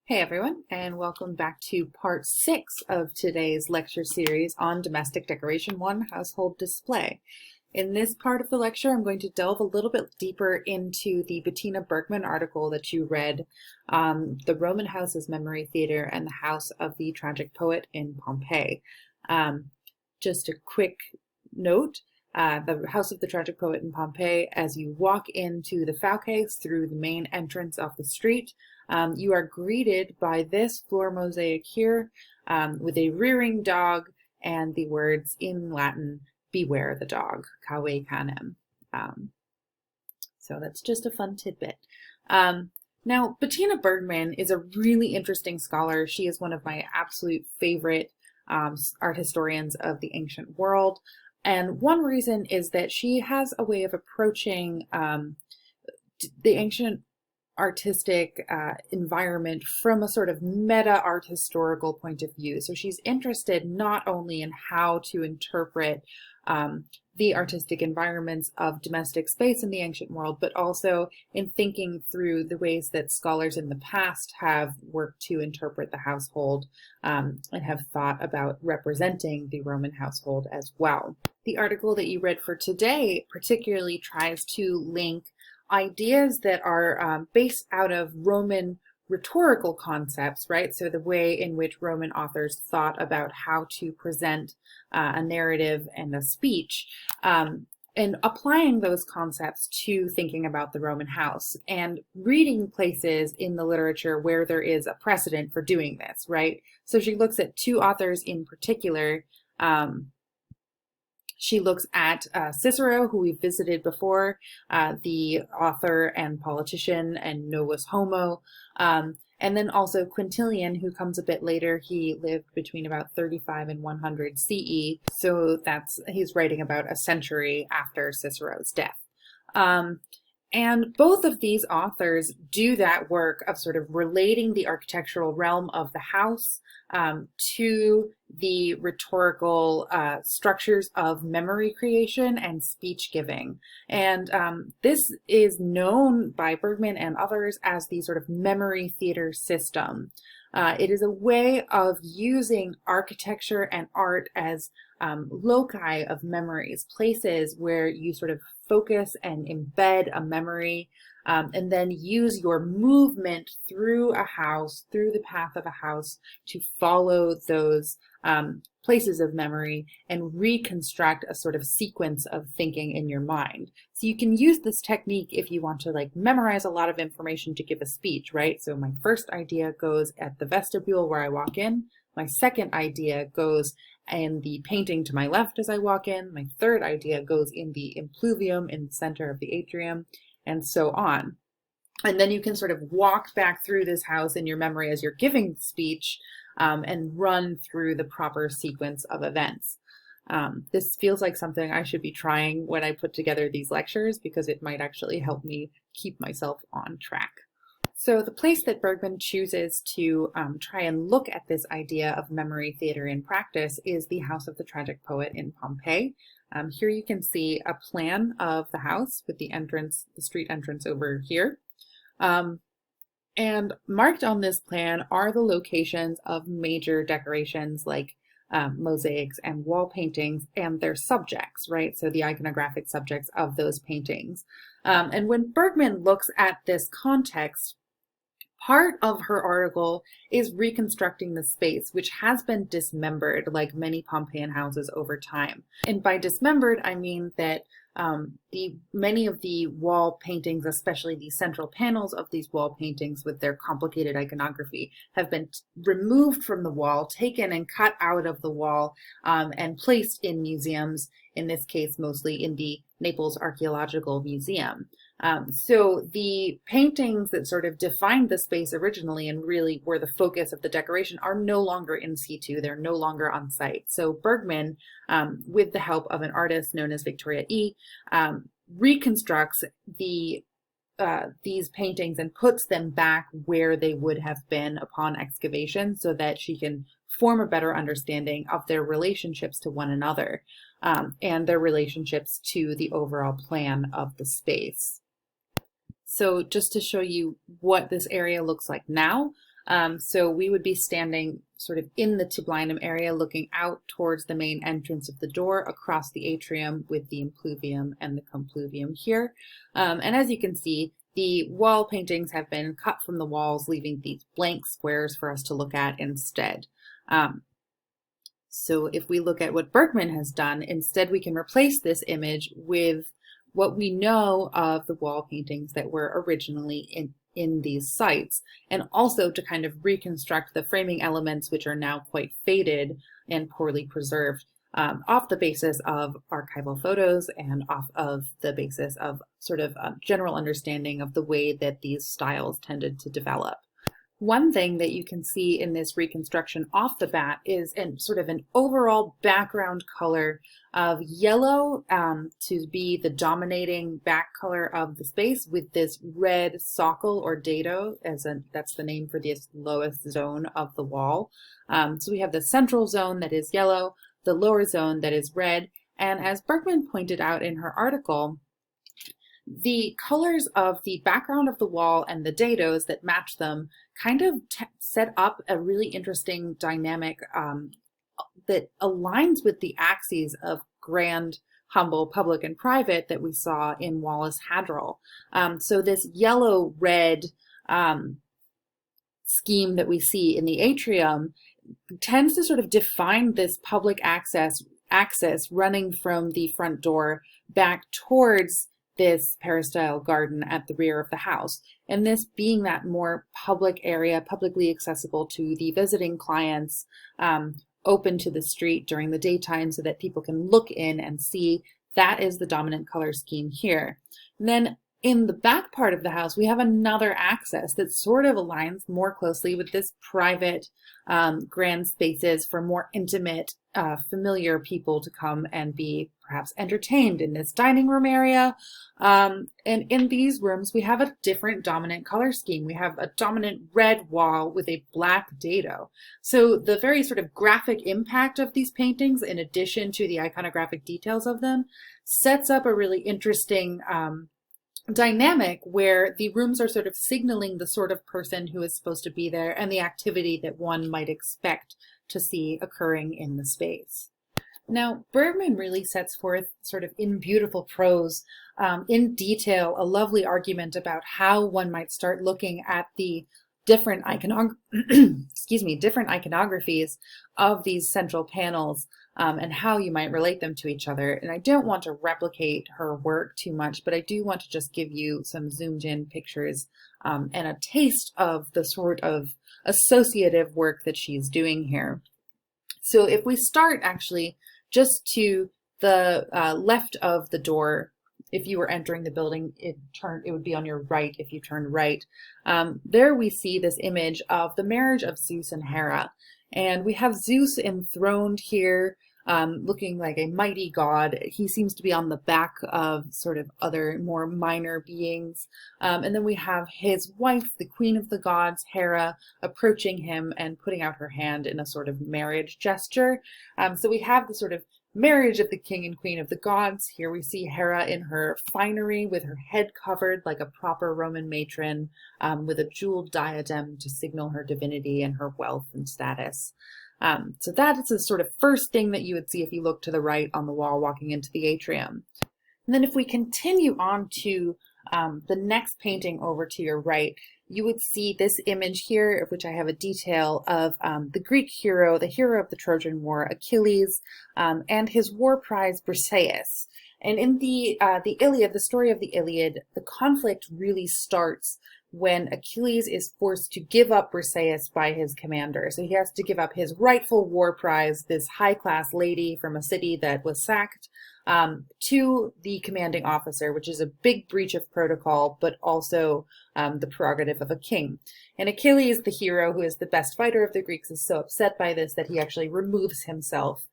Hey everyone, and welcome back to part 6 of today's lecture series on Domestic Decoration 1 Household Display. In this part of the lecture, I'm going to delve a little bit deeper into the Bettina Bergmann article that you read, The Roman House as Memory Theater and the House of the Tragic Poet in Pompeii. Just a quick note. The House of the Tragic Poet in Pompeii, as you walk into the Fouques through the main entrance of the street, you are greeted by this floor mosaic here with a rearing dog and the words in Latin, beware the dog, cave canem. So that's just a fun tidbit. Now, Bettina Bergmann is a really interesting scholar. She is one of my absolute favorite art historians of the ancient world. And one reason is that she has a way of approaching the ancient artistic environment from a sort of meta art historical point of view. So she's interested not only in how to interpret the artistic environments of domestic space in the ancient world, but also in thinking through the ways that scholars in the past have worked to interpret the household and have thought about representing the Roman household as well. The article that you read for today particularly tries to link ideas that are based out of Roman rhetorical concepts, right? So the way in which Roman authors thought about how to present a narrative and a speech, and applying those concepts to thinking about the Roman house and reading places in the literature where there is a precedent for doing this, right? So she looks at two authors in particular. She looks at Cicero, who we've visited before, the author and politician and Novus Homo, and then also Quintilian, who comes a bit later. He lived between about 35 and 100 CE, so he's writing about a century after Cicero's death. And both of these authors do that work of sort of relating the architectural realm of the house to the rhetorical structures of memory creation and speech giving. And this is known by Bergmann and others as the sort of memory theater system. It is a way of using architecture and art as loci of memories, places where you sort of focus and embed a memory, and then use your movement through a house, through the path of a house, to follow those places of memory and reconstruct a sort of sequence of thinking in your mind. So you can use this technique if you want to like memorize a lot of information to give a speech, right? So my first idea goes at the vestibule where I walk in. My second idea goes in the painting to my left as I walk in. My third idea goes in the impluvium in the center of the atrium, and so on. And then you can sort of walk back through this house in your memory as you're giving the speech and run through the proper sequence of events. This feels like something I should be trying when I put together these lectures because it might actually help me keep myself on track. So the place that Bergmann chooses to try and look at this idea of memory theater in practice is the House of the Tragic Poet in Pompeii. Here you can see a plan of the house with the entrance, the street entrance over here. And marked on this plan are the locations of major decorations like mosaics and wall paintings and their subjects, right? So the iconographic subjects of those paintings. And when Bergmann looks at this context, part of her article is reconstructing the space, which has been dismembered like many Pompeian houses over time. And by dismembered, I mean that many of the wall paintings, especially the central panels of these wall paintings with their complicated iconography, have been removed from the wall, taken and cut out of the wall, and placed in museums, in this case mostly in the Naples Archaeological Museum. So the paintings that sort of defined the space originally and really were the focus of the decoration are no longer in situ. They're no longer on site. So Bergmann, with the help of an artist known as Victoria E., reconstructs these paintings and puts them back where they would have been upon excavation so that she can form a better understanding of their relationships to one another and their relationships to the overall plan of the space. So just to show you what this area looks like now, So we would be standing sort of in the tublinum area, looking out towards the main entrance of the door across the atrium with the impluvium and the compluvium here. And as you can see, the wall paintings have been cut from the walls, leaving these blank squares for us to look at instead. So if we look at what Bergmann has done, instead we can replace this image with what we know of the wall paintings that were originally in these sites, and also to kind of reconstruct the framing elements which are now quite faded and poorly preserved, off the basis of archival photos and off of the basis of sort of general understanding of the way that these styles tended to develop. One thing that you can see in this reconstruction off the bat is sort of an overall background color of yellow to be the dominating back color of the space, with this red socle or dado, that's the name for this lowest zone of the wall. So we have the central zone that is yellow, the lower zone that is red, and as Bergmann pointed out in her article, the colors of the background of the wall and the dados that match them kind of set up a really interesting dynamic that aligns with the axes of grand, humble, public, and private that we saw in Wallace Hadrill. So this yellow-red scheme that we see in the atrium tends to sort of define this public access running from the front door back towards this peristyle garden at the rear of the house. And this being that more public area, publicly accessible to the visiting clients, open to the street during the daytime so that people can look in and see, that is the dominant color scheme here. And then in the back part of the house, we have another access that sort of aligns more closely with this private, grand spaces for more intimate, familiar people to come and be perhaps entertained in this dining room area. And in these rooms, we have a different dominant color scheme. We have a dominant red wall with a black dado. So the very sort of graphic impact of these paintings, in addition to the iconographic details of them, sets up a really interesting dynamic where the rooms are sort of signaling the sort of person who is supposed to be there and the activity that one might expect to see occurring in the space. Now, Bergmann really sets forth sort of in beautiful prose, in detail, a lovely argument about how one might start looking at the different different iconographies of these central panels, and how you might relate them to each other. And I don't want to replicate her work too much, but I do want to just give you some zoomed in pictures and a taste of the sort of associative work that she's doing here. So if we start actually just to the left of the door, if you were entering the building, it would be on your right if you turned right. There we see this image of the marriage of Zeus and Hera. And we have Zeus enthroned here, looking like a mighty god. He seems to be on the back of sort of other more minor beings. And then we have his wife, the queen of the gods, Hera, approaching him and putting out her hand in a sort of marriage gesture. So we have the sort of marriage of the king and queen of the gods. Here we see Hera in her finery with her head covered like a proper Roman matron, with a jeweled diadem to signal her divinity and her wealth and status. So that is the sort of first thing that you would see if you look to the right on the wall walking into the atrium. And then if we continue on to the next painting over to your right, you would see this image here, of which I have a detail of the Greek hero, the hero of the Trojan War, Achilles, and his war prize Briseis. And in the Iliad, the story of the Iliad, the conflict really starts when Achilles is forced to give up Briseis by his commander. So he has to give up his rightful war prize, this high-class lady from a city that was sacked, to the commanding officer, which is a big breach of protocol, but also the prerogative of a king. And Achilles, the hero who is the best fighter of the Greeks, is so upset by this that he actually removes himself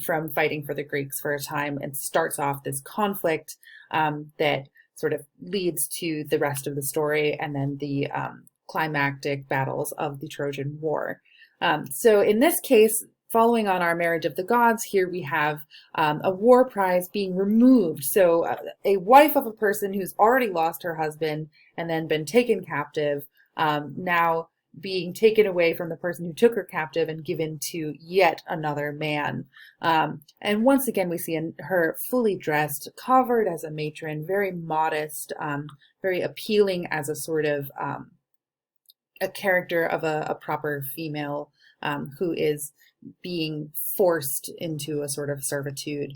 from fighting for the Greeks for a time and starts off this conflict that sort of leads to the rest of the story and then the climactic battles of the Trojan War. So in this case, following on our marriage of the gods, here we have a war prize being removed. So a wife of a person who's already lost her husband and then been taken captive now being taken away from the person who took her captive and given to yet another man. And once again, we see her fully dressed, covered as a matron, very modest, very appealing as a sort of a character of a proper female who is being forced into a sort of servitude,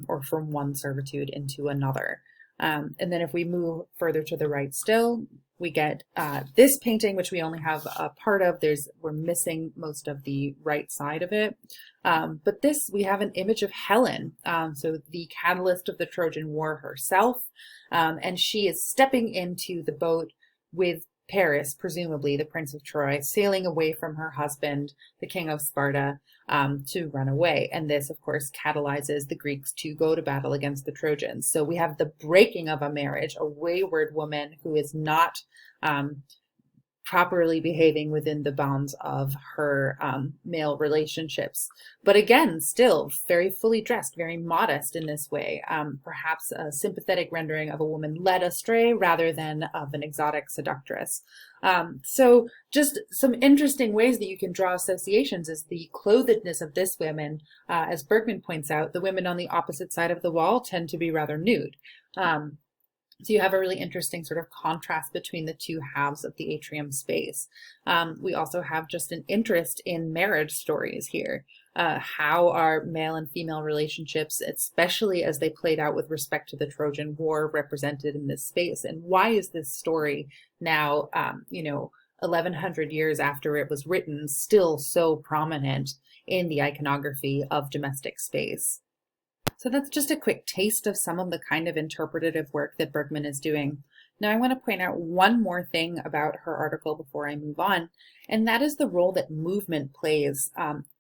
or from one servitude into another. And then if we move further to the right still, we get this painting, which we only have a part of. We're missing most of the right side of it. But this, we have an image of Helen, so the catalyst of the Trojan War herself. And she is stepping into the boat with Paris, presumably the Prince of Troy, sailing away from her husband, the King of Sparta, to run away. And this, of course, catalyzes the Greeks to go to battle against the Trojans. So we have the breaking of a marriage, a wayward woman who is not properly behaving within the bounds of her male relationships. But again, still very fully dressed, very modest in this way, perhaps a sympathetic rendering of a woman led astray rather than of an exotic seductress. So just some interesting ways that you can draw associations is the clothedness of this woman. As Bergmann points out, the women on the opposite side of the wall tend to be rather nude. So you have a really interesting sort of contrast between the two halves of the atrium space. We also have just an interest in marriage stories here. How are male and female relationships, especially as they played out with respect to the Trojan War, represented in this space? And why is this story now, 1100 years after it was written, still so prominent in the iconography of domestic space? So that's just a quick taste of some of the kind of interpretative work that Bergmann is doing. Now I want to point out one more thing about her article before I move on, and that is the role that movement plays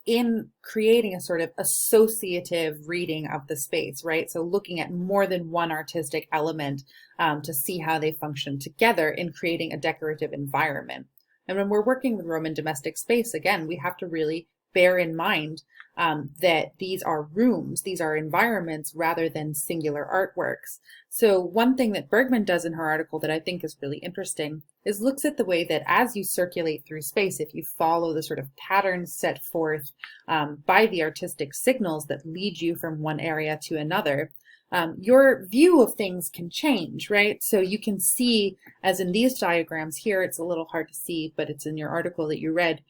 in creating a sort of associative reading of the space, right? So looking at more than one artistic element to see how they function together in creating a decorative environment. And when we're working with Roman domestic space, again, we have to really bear in mind that these are rooms, these are environments rather than singular artworks. So one thing that Bergmann does in her article that I think is really interesting is looks at the way that as you circulate through space, if you follow the sort of patterns set forth by the artistic signals that lead you from one area to another, your view of things can change, right? So you can see, as in these diagrams here, it's a little hard to see, but it's in your article that you read,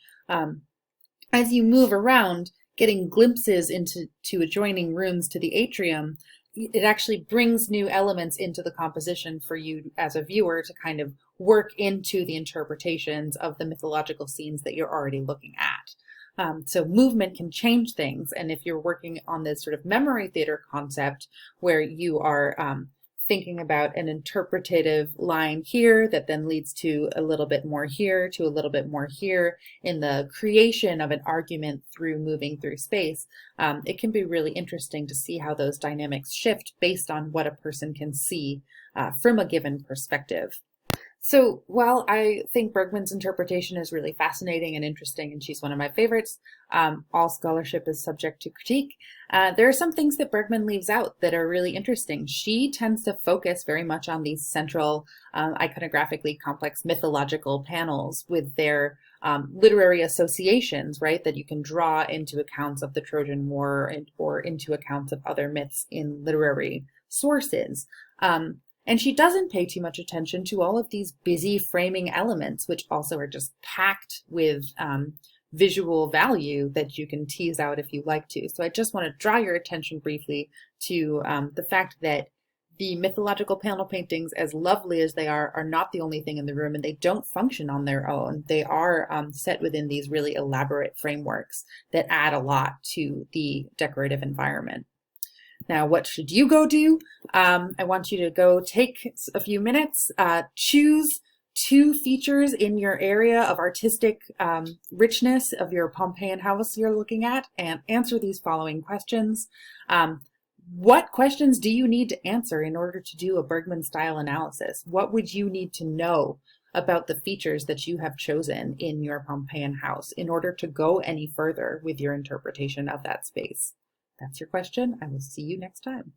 as you move around, getting glimpses into adjoining rooms to the atrium, it actually brings new elements into the composition for you as a viewer to kind of work into the interpretations of the mythological scenes that you're already looking at. So movement can change things. And if you're working on this sort of memory theater concept where you are thinking about an interpretative line here that then leads to a little bit more here, to a little bit more here in the creation of an argument through moving through space, it can be really interesting to see how those dynamics shift based on what a person can see from a given perspective. So while I think Bergmann's interpretation is really fascinating and interesting, and she's one of my favorites, all scholarship is subject to critique, there are some things that Bergmann leaves out that are really interesting. She tends to focus very much on these central, iconographically complex mythological panels with their literary associations, right, that you can draw into accounts of the Trojan War or into accounts of other myths in literary sources. And she doesn't pay too much attention to all of these busy framing elements, which also are just packed with visual value that you can tease out if you like to. So I just want to draw your attention briefly to the fact that the mythological panel paintings, as lovely as they are not the only thing in the room, and they don't function on their own. They are set within these really elaborate frameworks that add a lot to the decorative environment. Now, what should you go do? I want you to go take a few minutes, choose 2 features in your area of artistic richness of your Pompeian house you're looking at, and answer these following questions. What questions do you need to answer in order to do a Bergmann style analysis? What would you need to know about the features that you have chosen in your Pompeian house in order to go any further with your interpretation of that space? That's your question. I will see you next time.